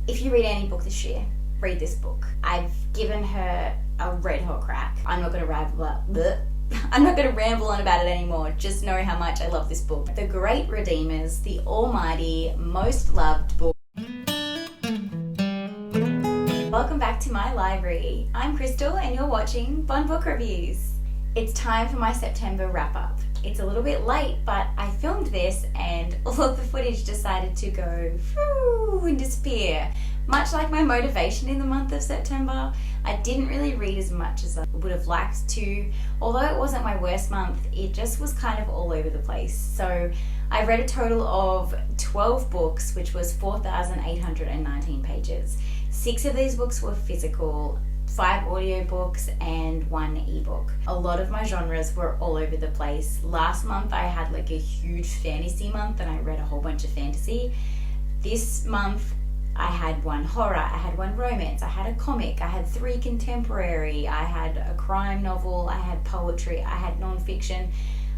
If you read any book this year, read this book. I've given her a red hot crack. I'm not going to ramble on about it anymore. Just know how much I love this book. The Great Redeemers, the almighty, most loved book. Welcome back to my library. I'm Crystal and you're watching Bond Book Reviews. It's time for my September wrap up. It's a little bit late, but I filmed this and all of the footage decided to go and disappear. Much like my motivation in the month of September, I didn't really read as much as I would have liked to. Although it wasn't my worst month, it just was kind of all over the place. So I read a total of 12 books, which was 4,819 pages. 6 of these books were physical, 5 audiobooks and 1 ebook. A lot of my genres were all over the place. Last month I had like a huge fantasy month and I read a whole bunch of fantasy. This month I had 1 horror, I had 1 romance, I had a comic, I had 3 contemporary, I had a crime novel, I had poetry, I had non-fiction,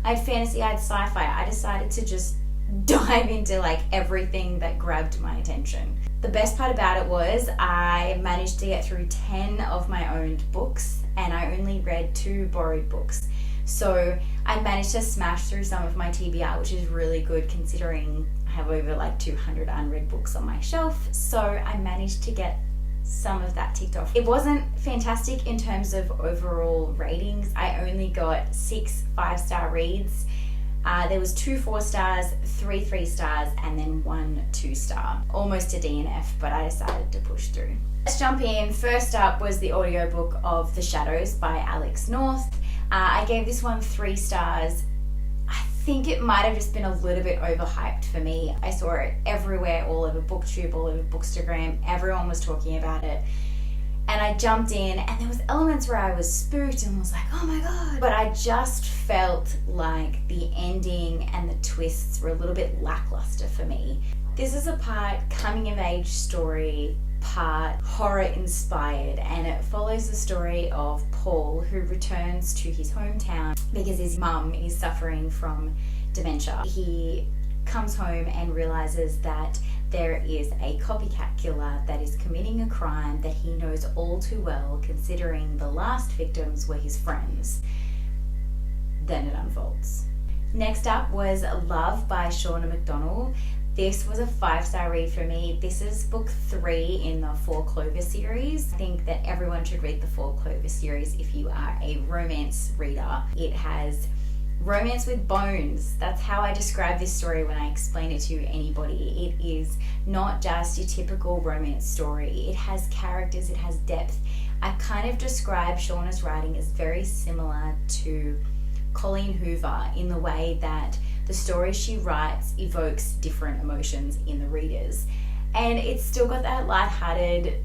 I had fantasy, I had sci-fi. I decided to just dive into like everything that grabbed my attention. The best part about it was I managed to get through 10 of my owned books and I only read 2 borrowed books. So I managed to smash through some of my TBR, which is really good considering I have over like 200 unread books on my shelf. So I managed to get some of that ticked off. It wasn't fantastic in terms of overall ratings. I only got 6 5-star reads. There was 2 4-stars, 3 3-stars, and then 1 2-star. Almost a DNF, but I decided to push through. Let's jump in. First up was the audiobook of The Shadows by Alex North. I gave this one 3 stars. I think it might have just been a little bit overhyped for me. I saw it everywhere, all over BookTube, all over Bookstagram. Everyone was talking about it. And I jumped in and there was elements where I was spooked and was like, oh my God. But I just felt like the ending and the twists were a little bit lackluster for me. This is a part coming of age story, part horror inspired, and it follows the story of Paul, who returns to his hometown because his mum is suffering from dementia. He comes home and realizes that there is a copycat killer that is committing a crime that he knows all too well, considering the last victims were his friends. Then it unfolds. Next up was Love by Shauna McDonnell. This was a 5-star read for me. This is book 3 in the 4 Clover series. I think that everyone should read the 4 Clover series if you are a romance reader. It has romance with bones. That's how I describe this story when I explain it to anybody. It is not just your typical romance story. It has characters, it has depth. I kind of describe Shauna's writing as very similar to Colleen Hoover in the way that the story she writes evokes different emotions in the readers. And it's still got that lighthearted,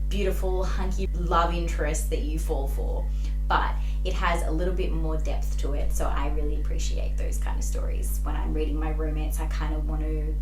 beautiful, hunky love interest that you fall for. But it has a little bit more depth to it, so I really appreciate those kind of stories. When I'm reading my romance, I kind of want to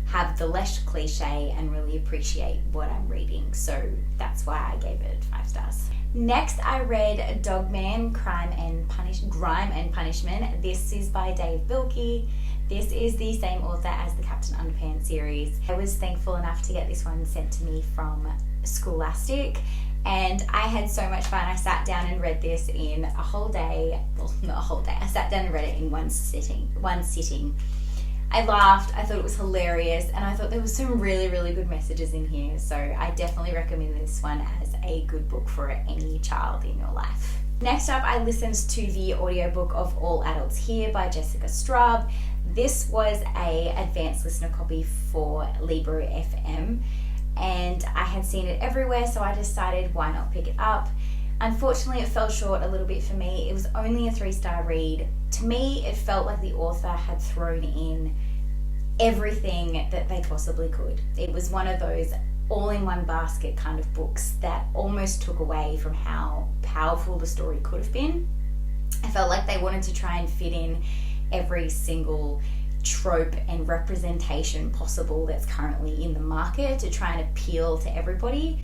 have the less cliche and really appreciate what I'm reading, so that's why I gave it 5 stars. Next, I read Dogman, Grime and Punishment. This is by Dave Pilkey. This is the same author as the Captain Underpants series. I was thankful enough to get this one sent to me from Scholastic, and I had so much fun. I sat down and read this in a whole day. Well, not a whole day. I sat down and read it in one sitting. I laughed, I thought it was hilarious, and I thought there was some really, really good messages in here. So I definitely recommend this one as a good book for any child in your life. Next up, I listened to the audiobook of All Adults Here by Jessica Straub. This was a advanced listener copy for Libro FM, and I had seen it everywhere, so I decided why not pick it up. Unfortunately, it fell short a little bit for me. It was only a 3-star read. To me, it felt like the author had thrown in everything that they possibly could. It was one of those all-in-one basket kind of books that almost took away from how powerful the story could have been. I felt like they wanted to try and fit in every single trope and representation possible that's currently in the market to try and appeal to everybody.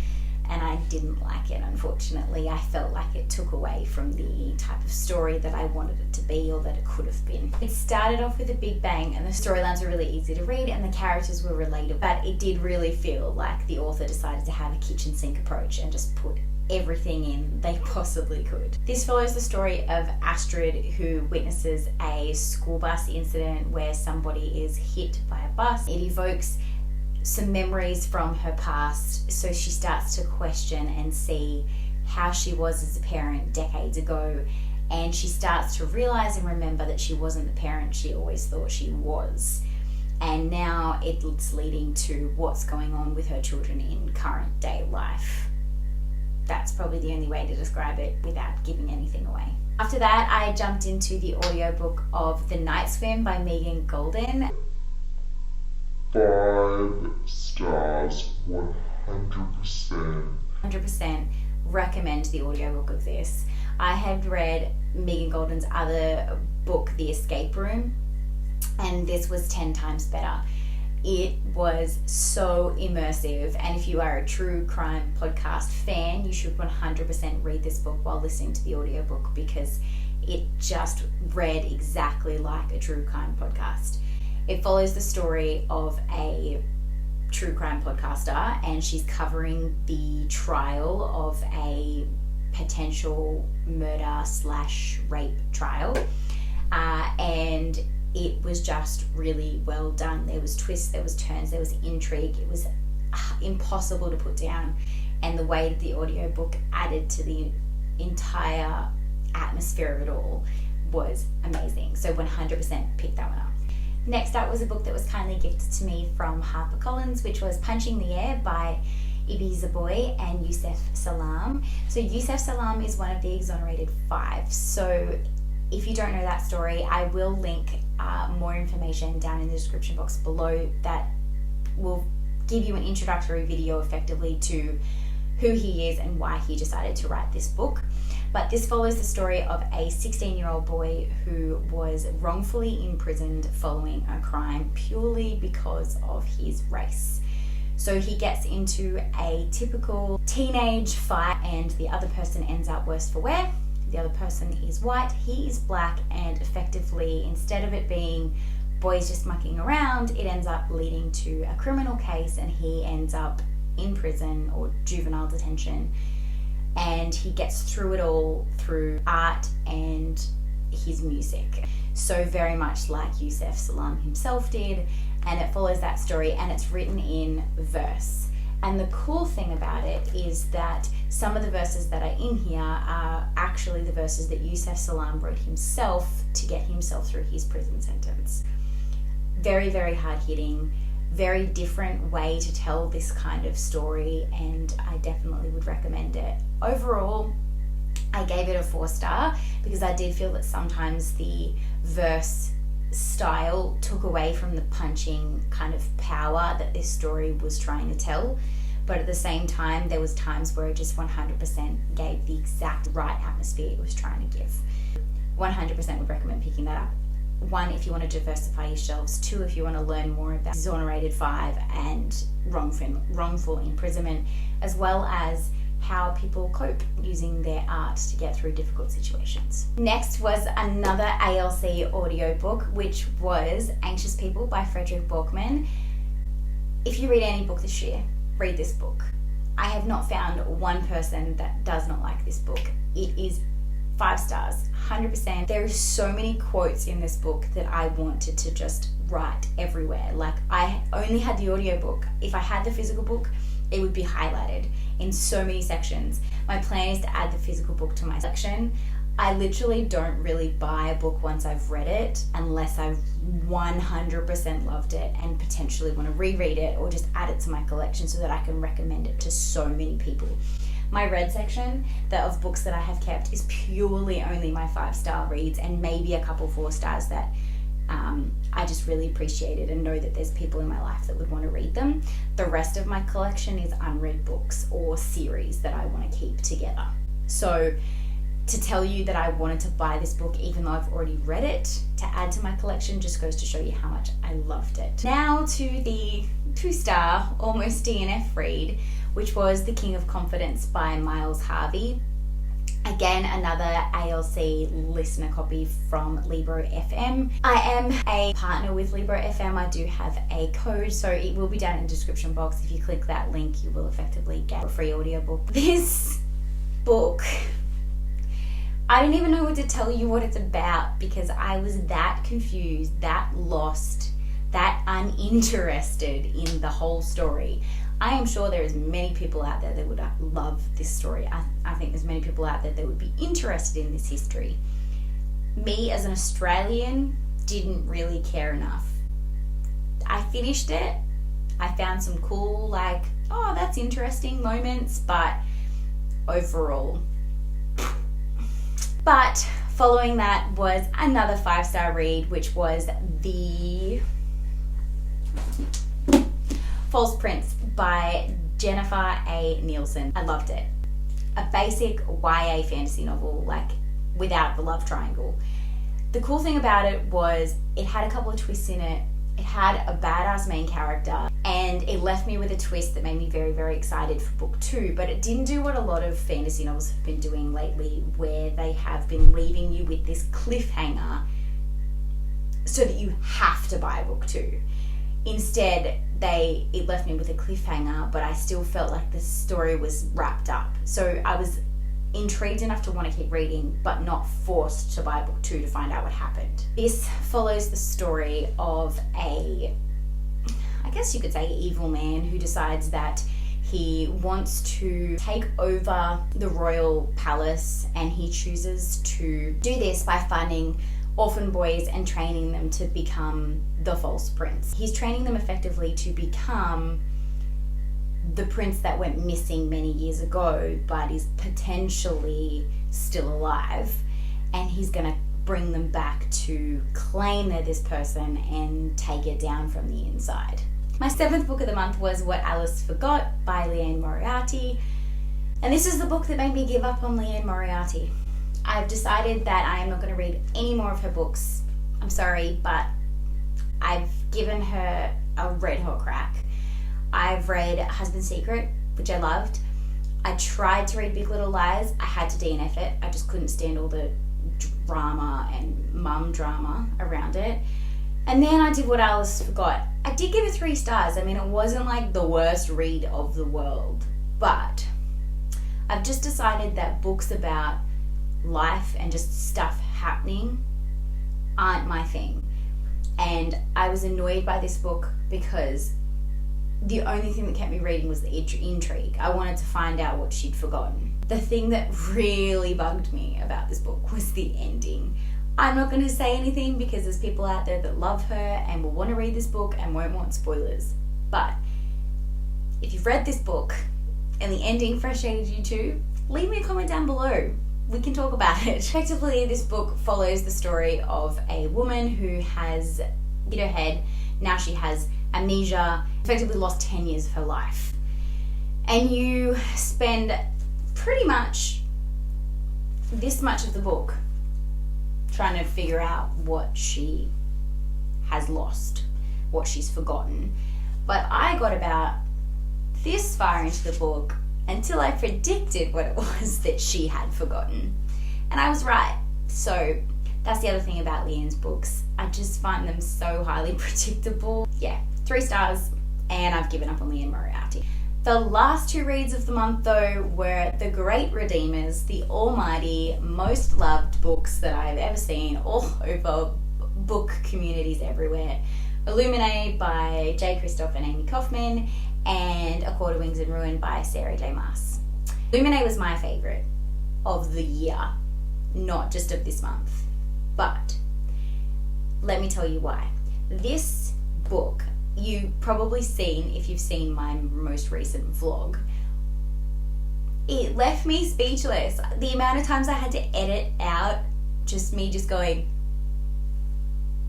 and I didn't like it, unfortunately. I felt like it took away from the type of story that I wanted it to be, or that it could have been. It started off with a big bang, and the storylines were really easy to read and the characters were relatable, but it did really feel like the author decided to have a kitchen sink approach and just put everything in they possibly could. This follows the story of Astrid, who witnesses a school bus incident where somebody is hit by a bus. It evokes some memories from her past, so she starts to question and see how she was as a parent decades ago, and she starts to realize and remember that she wasn't the parent she always thought she was. And now it's leading to what's going on with her children in current day life. That's probably the only way to describe it without giving anything away. After that, I jumped into the audiobook of The Night Swim by Megan Goldin. 5 stars, 100%. 100% recommend the audiobook of this. I had read Megan Goldin's other book, The Escape Room, and this was 10 times better. It was so immersive, and if you are a true crime podcast fan, you should 100% read this book while listening to the audiobook, because it just read exactly like a true crime podcast. It follows the story of a true crime podcaster, and she's covering the trial of a potential murder/rape trial, and it was just really well done. There was twists, there was turns, there was intrigue. It was impossible to put down, and the way that the audiobook added to the entire atmosphere of it all was amazing. So 100% pick that one up. Next up was a book that was kindly gifted to me from HarperCollins, which was Punching the Air by Zuboi and Yusef Salaam. So Yusef Salaam is one of the exonerated 5. So if you don't know that story, I will link more information down in the description box below that will give you an introductory video effectively to who he is and why he decided to write this book. But this follows the story of a 16-year-old boy who was wrongfully imprisoned following a crime purely because of his race. So he gets into a typical teenage fight, and the other person ends up worse for wear. The other person is white, he is black, and effectively, instead of it being boys just mucking around, it ends up leading to a criminal case, and he ends up in prison or juvenile detention. And he gets through it all through art and his music. So very much like Yusef Salaam himself did, and it follows that story, and it's written in verse. And the cool thing about it is that some of the verses that are in here are actually the verses that Yusef Salaam wrote himself to get himself through his prison sentence. Very, very hard-hitting, very different way to tell this kind of story, and I definitely would recommend it. Overall, I gave it a 4-star because I did feel that sometimes the verse style took away from the punching kind of power that this story was trying to tell, but at the same time there was times where it just 100% gave the exact right atmosphere it was trying to give. 100% would recommend picking that up. 1, if you want to diversify your shelves. 2, if you want to learn more about exonerated 5 and wrongful imprisonment, as well as how people cope using their art to get through difficult situations. Next was another ALC audiobook, which was Anxious People by Fredrick Backman. If you read any book this year, read this book. I have not found one person that does not like this book. It is 5 stars, 100%. There are so many quotes in this book that I wanted to just write everywhere. Like, I only had the audiobook. If I had the physical book, it would be highlighted in so many sections. My plan is to add the physical book to my section. I literally don't really buy a book once I've read it unless I've 100% loved it and potentially want to reread it or just add it to my collection so that I can recommend it to so many people. My red section of books that I have kept is purely only my 5-star reads and maybe a couple 4 stars that I just really appreciated and know that there's people in my life that would want to read them. The rest of my collection is unread books or series that I want to keep together. So to tell you that I wanted to buy this book even though I've already read it to add to my collection just goes to show you how much I loved it. Now to the 2-star almost DNF read, which was The King of Confidence by Miles Harvey. Again, another ALC listener copy from Libro FM. I am a partner with Libro FM. I do have a code, so it will be down in the description box. If you click that link, you will effectively get a free audiobook. This book, I don't even know what to tell you what it's about, because I was that confused, that lost, that uninterested in the whole story. I am sure there is many people out there that would love this story. I think there's many people out there that would be interested in this history. Me, as an Australian, didn't really care enough. I finished it. I found some cool, oh, that's interesting moments, but overall. But following that was another 5-star read, which was The False Prince by Jennifer A. Neilson. I loved it. A basic YA fantasy novel, without the love triangle. The cool thing about it was it had a couple of twists in it. It had a badass main character, and it left me with a twist that made me very, very excited for book 2, but it didn't do what a lot of fantasy novels have been doing lately, where they have been leaving you with this cliffhanger so that you have to buy book 2. Instead, it left me with a cliffhanger, but I still felt like the story was wrapped up. So I was intrigued enough to want to keep reading, but not forced to buy book 2 to find out what happened. This follows the story of I guess you could say, evil man who decides that he wants to take over the royal palace, and he chooses to do this by finding orphan boys and training them to become the false prince. He's training them effectively to become the prince that went missing many years ago, but is potentially still alive, and he's going to bring them back to claim they're this person and take it down from the inside. My 7th book of the month was What Alice Forgot by Liane Moriarty, and this is the book that made me give up on Liane Moriarty. I've decided that I am not going to read any more of her books. I'm sorry, but I've given her a red hot crack. I've read Husband's Secret, which I loved. I tried to read Big Little Lies. I had to DNF it. I just couldn't stand all the drama and mum drama around it. And then I did What Alice Forgot. I did give it 3 stars. I mean, it wasn't like the worst read of the world, but I've just decided that books about life and just stuff happening aren't my thing. And I was annoyed by this book because the only thing that kept me reading was the intrigue. I wanted to find out what she'd forgotten. The thing that really bugged me about this book was the ending. I'm not going to say anything because there's people out there that love her and will want to read this book and won't want spoilers. But if you've read this book and the ending frustrated you too, leave me a comment down below. We can talk about it. Effectively, this book follows the story of a woman who has hit her head. Now she has amnesia, effectively lost 10 years of her life. And you spend pretty much this much of the book trying to figure out what she has lost, what she's forgotten. But I got about this far into the book until I predicted what it was that she had forgotten. And I was right. So that's the other thing about Liane's books. I just find them so highly predictable. Yeah, 3 stars, and I've given up on Liane Moriarty. The last 2 reads of the month, though, were The Great Redeemers, the almighty, most loved books that I've ever seen all over book communities everywhere. Illuminae by J. Kristoff and Amie Kaufman, and A Quarter Wings and Ruin by Sarah J. Maas. Illuminae was my favourite of the year, not just of this month. But let me tell you why. This book, you've probably seen if you've seen my most recent vlog, it left me speechless. The amount of times I had to edit out just me just going,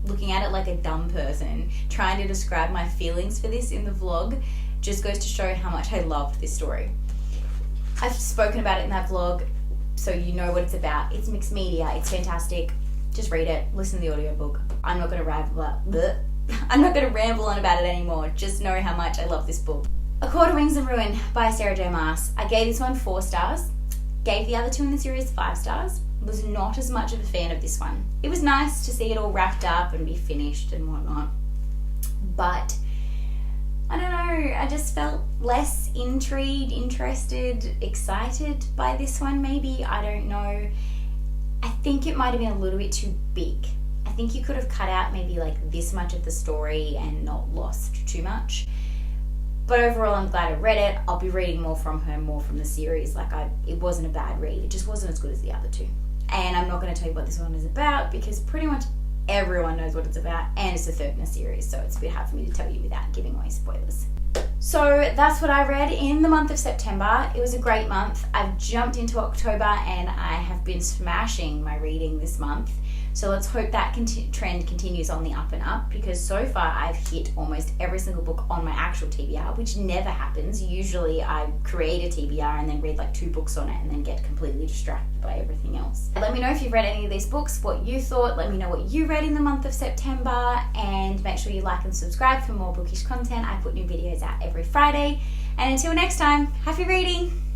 looking at it like a dumb person, trying to describe my feelings for this in the vlog, just goes to show how much I loved this story. I've spoken about it in that vlog, so you know what it's about. It's mixed media, it's fantastic. Just read it, listen to the audiobook. I'm not going to ramble on about it anymore. Just know how much I love this book. A Court of Wings and Ruin by Sarah J. Maas. I gave this one 4 stars. Gave the other 2 in the series 5 stars. Was not as much of a fan of this one. It was nice to see it all wrapped up and be finished and whatnot. But I don't know, I just felt less intrigued, interested, excited by this one maybe. I don't know. I think it might have been a little bit too big. I think you could have cut out maybe like this much of the story and not lost too much. But overall, I'm glad I read it. I'll be reading more from her, more from the series. It wasn't a bad read. It just wasn't as good as the other 2. And I'm not going to tell you what this one is about because pretty much everyone knows what it's about, and it's the 3rd in a series, so it's a bit hard for me to tell you without giving away spoilers. So that's what I read in the month of September. It was a great month. I've jumped into October and I have been smashing my reading this month. So let's hope that trend continues on the up and up, because so far I've hit almost every single book on my actual TBR, which never happens. Usually I create a TBR and then read like 2 books on it and then get completely distracted by everything else. Let me know if you've read any of these books, what you thought. Let me know what you read in the month of September, and make sure you like and subscribe for more bookish content. I put new videos out every Friday. And until next time, happy reading!